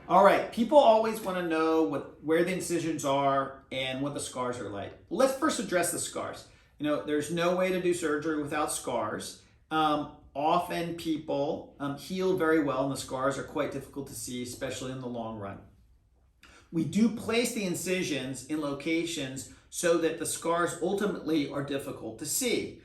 All right, people always want to know where the incisions are and what the scars are like. Let's first address the scars. There's no way to do surgery without scars. Often people heal very well and the scars are quite difficult to see, especially in the long run. We do place the incisions in locations so that the scars ultimately are difficult to see.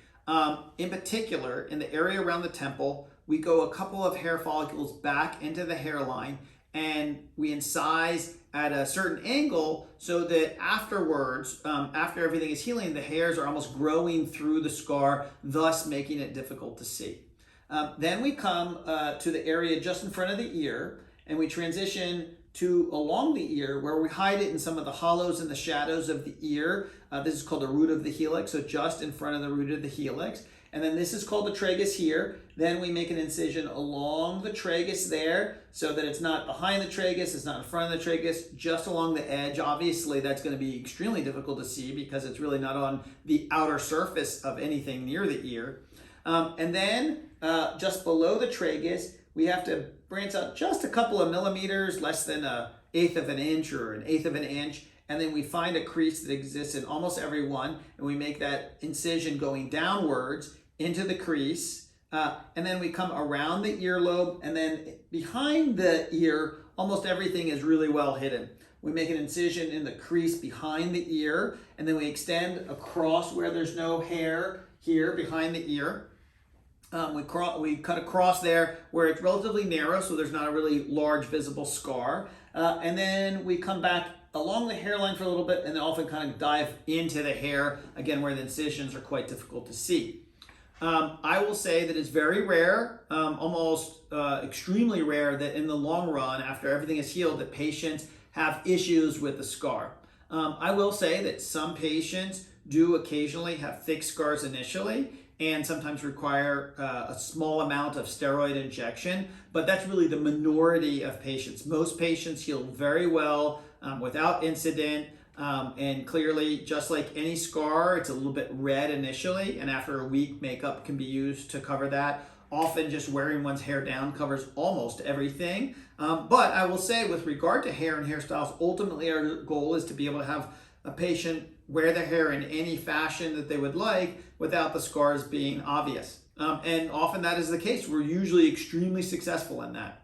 In particular, in the area around the temple, we go a couple of hair follicles back into the hairline and we incise at a certain angle so that afterwards, after everything is healing, the hairs are almost growing through the scar, thus making it difficult to see. Then we come to the area just in front of the ear and we transition to along the ear where we hide it in some of the hollows and the shadows of the ear. This is called the root of the helix, so just in front of the root of the helix. And then this is called the tragus here. Then we make an incision along the tragus there so that it's not behind the tragus, it's not in front of the tragus, just along the edge. Obviously, that's going to be extremely difficult to see because it's really not on the outer surface of anything near the ear. And then just below the tragus, we have to branch out just a couple of millimeters, less than 1/8 of an inch or 1/8 of an inch. And then we find a crease that exists in almost every one, and we make that incision going downwards into the crease. And then we come around the earlobe, and then behind the ear, almost everything is really well hidden. We make an incision in the crease behind the ear, and then we extend across where there's no hair here behind the ear. We cut across there where it's relatively narrow, so there's not a really large visible scar. And then we come back along the hairline for a little bit and then often kind of dive into the hair, again, where the incisions are quite difficult to see. I will say that it's very rare, almost extremely rare, that in the long run, after everything is healed, that patients have issues with the scar. I will say that some patients do occasionally have thick scars initially and sometimes require a small amount of steroid injection, but that's really the minority of patients. Most patients heal very well without incident, and clearly, just like any scar, it's a little bit red initially, and after a week, makeup can be used to cover that. Often just wearing one's hair down covers almost everything. But I will say, with regard to hair and hairstyles, ultimately our goal is to be able to have a patient wear their hair in any fashion that they would like without the scars being obvious. And often that is the case. We're usually extremely successful in that.